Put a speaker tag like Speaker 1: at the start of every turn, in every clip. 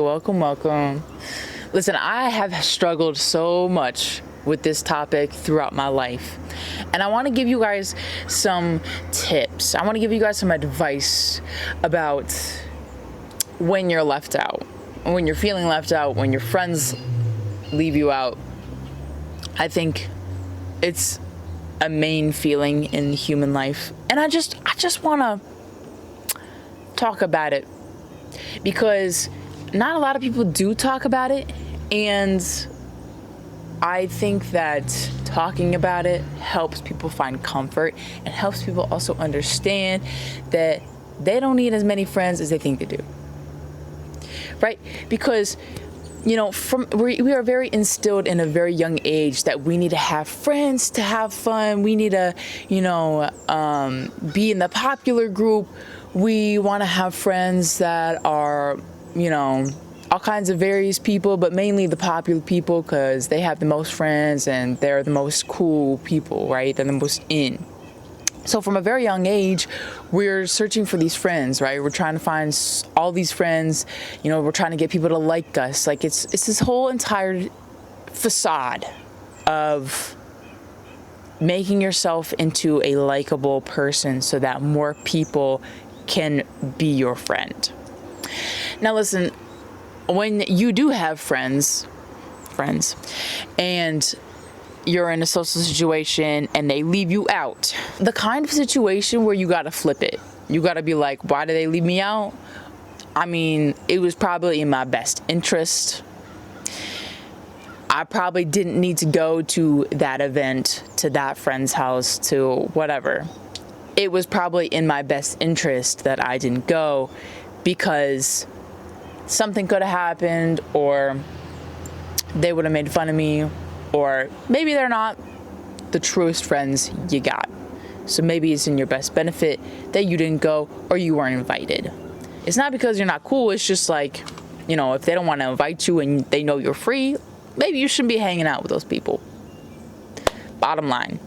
Speaker 1: Welcome. Listen, I have struggled so much with this topic throughout my life, and I want to give you guys some tips. I want to give you guys some advice about when you're left out, when you're feeling left out, when your friends leave you out. I think it's a main feeling in human life, and I just want to talk about it because not a lot of people do talk about it, and I think that talking about it helps people find comfort and helps people also understand that they don't need as many friends as they think they do, right? Because we are very instilled in a very young age that we need to have friends to have fun. We need to, be in the popular group. We want to have friends that are, all kinds of various people, but mainly the popular people because they have the most friends and they're the most cool people, right? They're the most in. So from a very young age, we're searching for these friends, right? We're trying to find all these friends. We're trying to get people to like us. Like it's this whole entire facade of making yourself into a likable person so that more people can be your friend. Now listen, when you do have friends, and you're in a social situation and they leave you out, the kind of situation where you got to flip it. You got to be like, why did they leave me out? I mean, it was probably in my best interest. I probably didn't need to go to that event, to that friend's house, to whatever. It was probably in my best interest that I didn't go because something could have happened, or they would have made fun of me, or maybe they're not the truest friends you got. So maybe it's in your best benefit that you didn't go or you weren't invited. It's not because you're not cool. It's just like, if they don't want to invite you and they know you're free, maybe you shouldn't be hanging out with those people. Bottom line.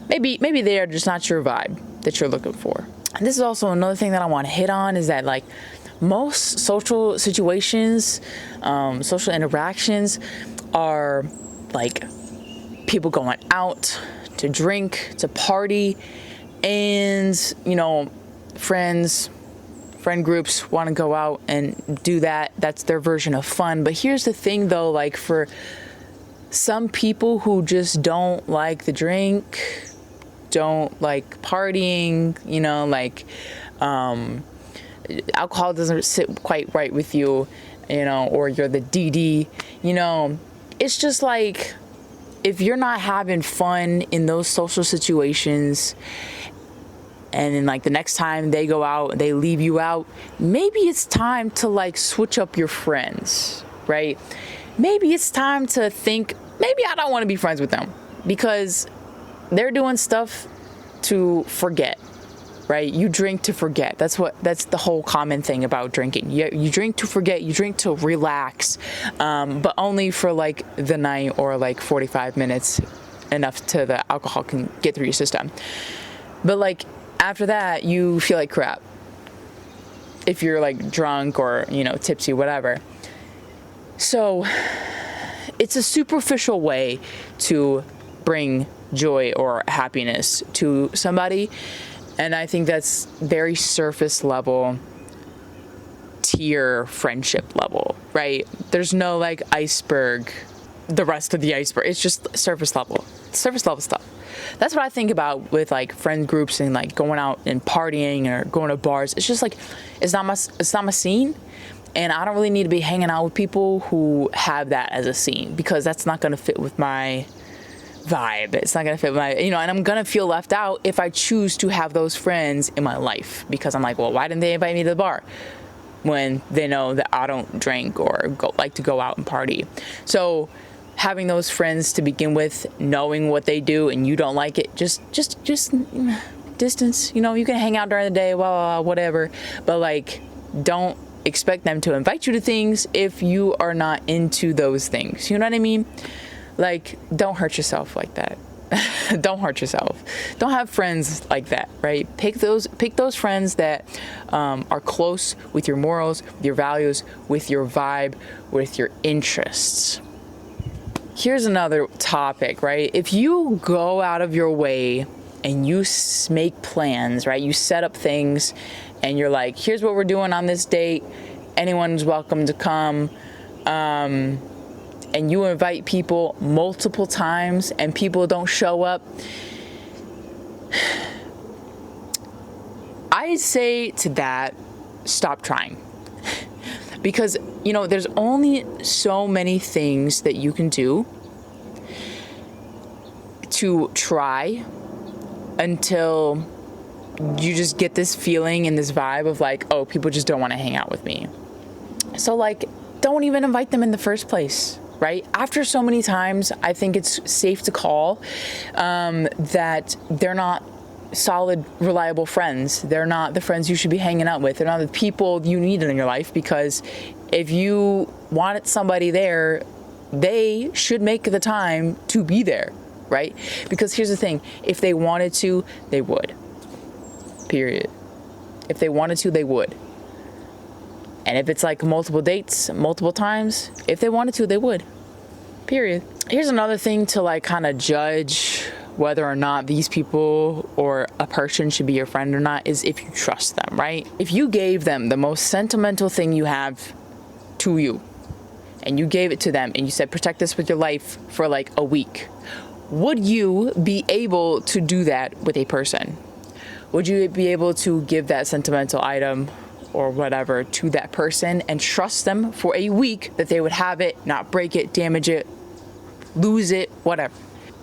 Speaker 1: Maybe they are just not your vibe that you're looking for. And this is also another thing that I want to hit on is that most social situations, social interactions are people going out to drink, to party, and friend groups want to go out and do that. That's their version of fun. But here's the thing though, for some people who just don't like the drink, don't like partying, alcohol doesn't sit quite right with you, or you're the DD, it's just if you're not having fun in those social situations, and then the next time they go out, they leave you out, maybe it's time to switch up your friends, right? Maybe it's time to think, maybe I don't want to be friends with them because they're doing stuff to forget. Right? You drink to forget. That's the whole common thing about drinking. You drink to forget, you drink to relax, but only for the night or 45 minutes, enough to the alcohol can get through your system. But after that, you feel like crap. If you're drunk or, tipsy, whatever. So it's a superficial way to bring joy or happiness to somebody. And I think that's very surface level, tier friendship level, right? There's no iceberg, the rest of the iceberg. It's just surface level stuff. That's what I think about with friend groups and going out and partying or going to bars. It's just it's not my scene. And I don't really need to be hanging out with people who have that as a scene because that's not going to fit with my vibe. It's not gonna fit my, and I'm gonna feel left out if I choose to have those friends in my life because I'm well, why didn't they invite me to the bar when they know that I don't drink or like to go out and party? So having those friends to begin with, knowing what they do and you don't like it, just distance. You can hang out during the day, whatever, but don't expect them to invite you to things if you are not into those things. You know what I mean? Don't hurt yourself like that. Don't hurt yourself. Don't have friends like that, right? Pick those friends that are close with your morals, with your values, with your vibe, with your interests. Here's another topic, right? If you go out of your way and you make plans, right? You set up things and you're like, here's what we're doing on this date. Anyone's welcome to come. And you invite people multiple times and people don't show up. I say to that, stop trying. Because, you know, there's only so many things that you can do to try until you just get this feeling and this vibe of like, oh, people just don't want to hang out with me. So like, don't even invite them in the first place, right? After so many times, I think it's safe to call that they're not solid, reliable friends. They're not the friends you should be hanging out with. They're not the people you need in your life, because if you wanted somebody there, they should make the time to be there, right? Because here's the thing, if they wanted to, they would. Period. If they wanted to, they would. And if it's like multiple dates, multiple times, if they wanted to, they would. Period. Here's another thing to like kind of judge whether or not these people or a person should be your friend or not is if you trust them, right? If you gave them the most sentimental thing you have to you, and you gave it to them and you said, protect this with your life for like a week, would you be able to do that with a person? Would you be able to give that sentimental item or whatever to that person and trust them for a week that they would have it, not break it, damage it, lose it, whatever?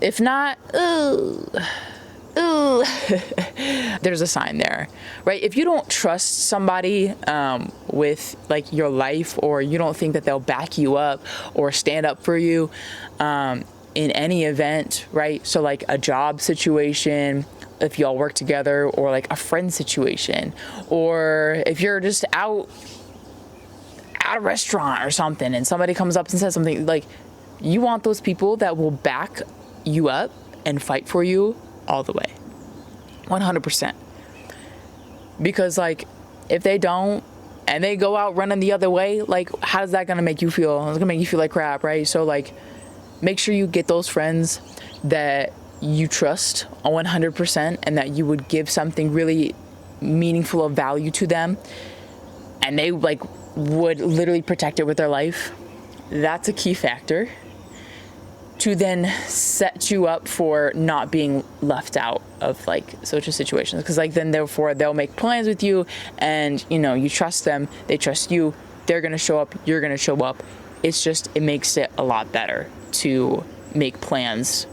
Speaker 1: If not, there's a sign there, right? If you don't trust somebody with like your life, or you don't think that they'll back you up or stand up for you in any event, right? So like a job situation, if y'all work together, or like a friend situation, or if you're just out at a restaurant or something and somebody comes up and says something, like, you want those people that will back you up and fight for you all the way, 100%. Because like, if they don't and they go out running the other way, like, how's that gonna make you feel? It's gonna make you feel like crap, right? So like, make sure you get those friends that you trust 100% and that you would give something really meaningful of value to them, and they like would literally protect it with their life. That's a key factor to then set you up for not being left out of like social situations, because like then therefore they'll make plans with you, and you know, you trust them, they trust you, they're gonna show up, you're gonna show up. It's just, it makes it a lot better to make plans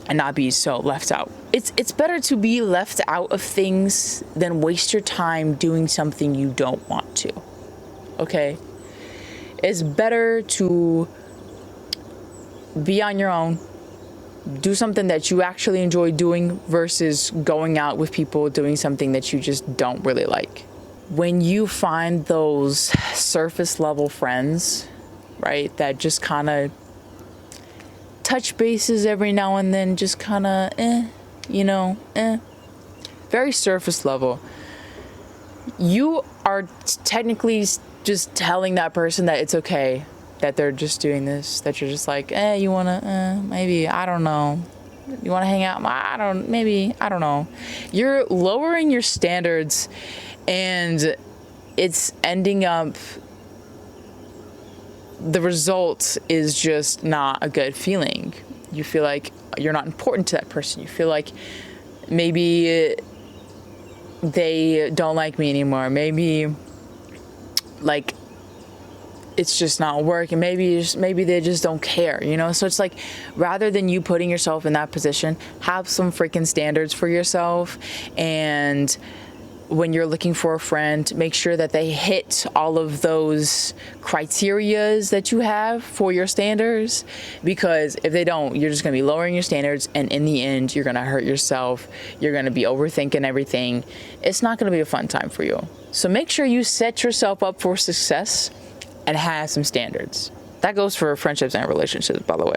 Speaker 1: and not be so left out. It's better to be left out of things than waste your time doing something you don't want to. Okay? It's better to be on your own, do something that you actually enjoy doing, versus going out with people doing something that you just don't really like. When you find those surface level friends, right, that just kind of touch bases every now and then, just kind of very surface level, you are technically just telling that person that it's okay that they're just doing this, that you're just like, you want to, maybe, I don't know, you want to hang out, I don't know. You're lowering your standards, and it's ending up, the result is just not a good feeling. You feel like you're not important to that person. You feel like maybe they don't like me anymore. Maybe like it's just not working. Maybe they just don't care, you know? So it's like, rather than you putting yourself in that position, have some freaking standards for yourself. And when you're looking for a friend, make sure that they hit all of those criterias that you have for your standards, because if they don't, you're just going to be lowering your standards, and in the end, you're going to hurt yourself. You're going to be overthinking everything. It's not going to be a fun time for you. So make sure you set yourself up for success and have some standards. That goes for friendships and relationships, by the way.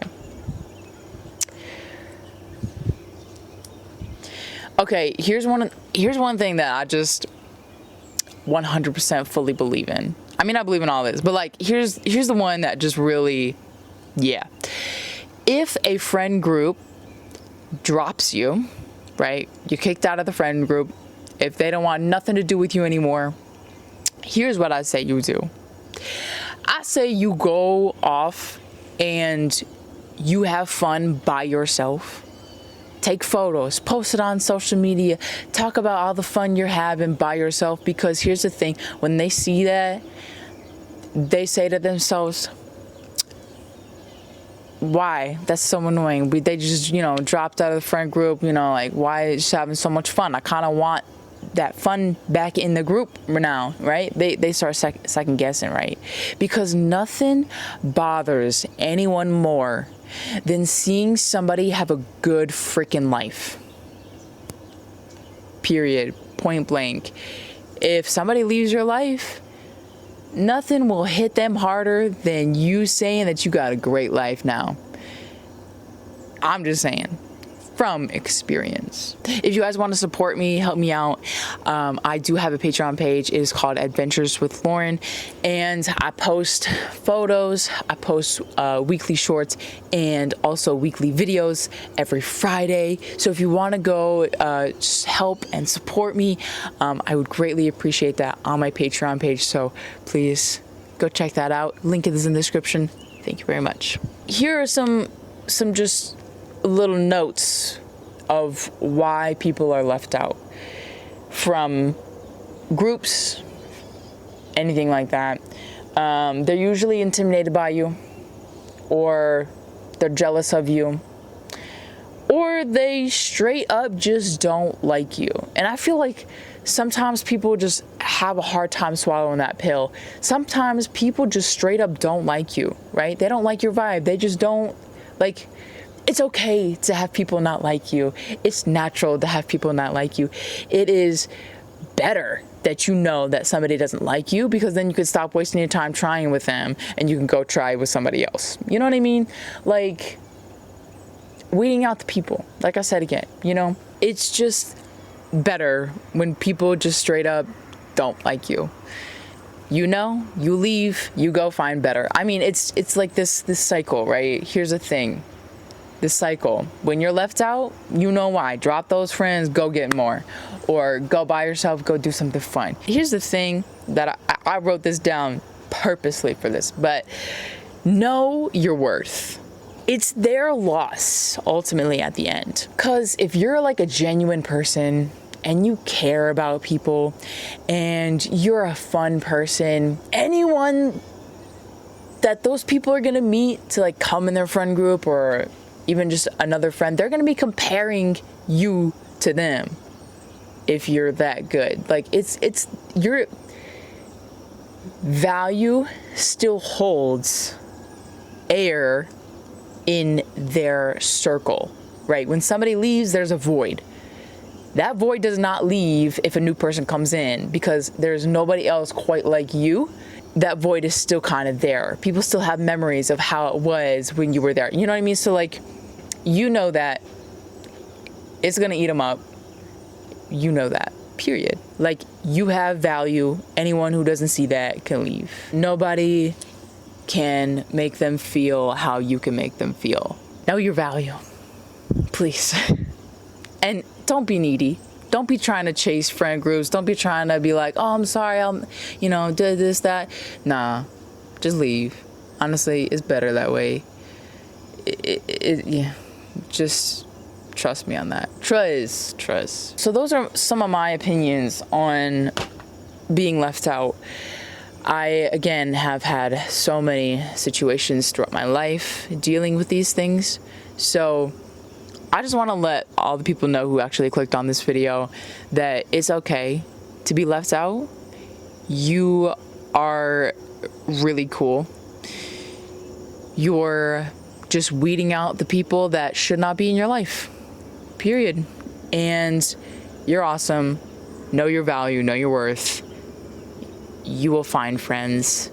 Speaker 1: Okay, here's one thing that I just 100% fully believe in. I mean, I believe in all this, but like, here's the one that just really, yeah. If a friend group drops you, right? You're kicked out of the friend group. If they don't want nothing to do with you anymore, here's what I say you do. I say you go off and you have fun by yourself. Take photos, post it on social media, talk about all the fun you're having by yourself, because here's the thing, when they see that, they say to themselves, why? That's so annoying. They just, dropped out of the friend group, like, why is she having so much fun? I kind of want that fun back in the group now, right? They start second guessing, right? Because nothing bothers anyone more than seeing somebody have a good freaking life. Period. Point blank. If somebody leaves your life, nothing will hit them harder than you saying that you got a great life now. I'm just saying. From experience. If you guys want to support me, help me out, I do have a Patreon page. It is called Adventures with Lauren, and I post photos, I post weekly shorts, and also weekly videos every Friday. So if you want to go just help and support me, I would greatly appreciate that on my Patreon page. So please go check that out. Link is in the description. Thank you very much. Here are some just little notes of why people are left out from groups, anything like that. They're usually intimidated by you, or they're jealous of you, or they straight up just don't like you. And I feel like sometimes people just have a hard time swallowing that pill. Sometimes people just straight up don't like you, right? They don't like your vibe. They just don't like. It's okay to have people not like you. It's natural to have people not like you. It is better that you know that somebody doesn't like you, because then you can stop wasting your time trying with them and you can go try with somebody else. You know what I mean? Like, weeding out the people. Like I said again, it's just better when people just straight up don't like you. You leave, you go find better. I mean, it's like this cycle, right? Here's the thing. This cycle, when you're left out, you know why. Drop those friends, go get more, or go by yourself, go do something fun. Here's the thing that I wrote this down purposely for this, but know your worth. It's their loss ultimately at the end. Because if you're like a genuine person and you care about people and you're a fun person, anyone that those people are gonna meet to like come in their friend group, or even just another friend, they're going to be comparing you to them if you're that good. Like, it's your value still holds air in their circle, right? When somebody leaves, there's a void. That void does not leave if a new person comes in, because there's nobody else quite like you. That void is still kind of there. People still have memories of how it was when you were there. You know what I mean? So like, that it's gonna eat them up. That, period. Like, you have value. Anyone who doesn't see that can leave. Nobody can make them feel how you can make them feel. Know your value, please. And don't be needy. Don't be trying to chase friend groups. Don't be trying to be like, oh, I'm sorry, did this, that. Nah, just leave. Honestly, it's better that way. Yeah. Just trust me on that. Trust. So those are some of my opinions on being left out. I, again, have had so many situations throughout my life dealing with these things. So I just want to let all the people know who actually clicked on this video that it's okay to be left out. You are really cool. You're just weeding out the people that should not be in your life, period. And you're awesome. Know your value, know your worth. You will find friends,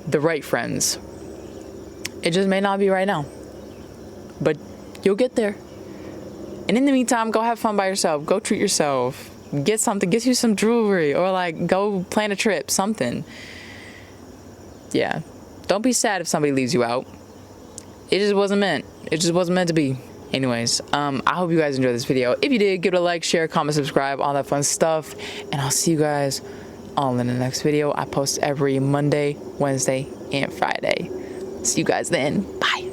Speaker 1: the right friends. It just may not be right now, but you'll get there. And in the meantime, go have fun by yourself. Go treat yourself. Get something. Get you some jewelry, or like go plan a trip. Something. Yeah. Don't be sad if somebody leaves you out. It just wasn't meant. It just wasn't meant to be. Anyways, I hope you guys enjoyed this video. If you did, give it a like, share, comment, subscribe, all that fun stuff. And I'll see you guys all in the next video. I post every Monday, Wednesday, and Friday. See you guys then. Bye.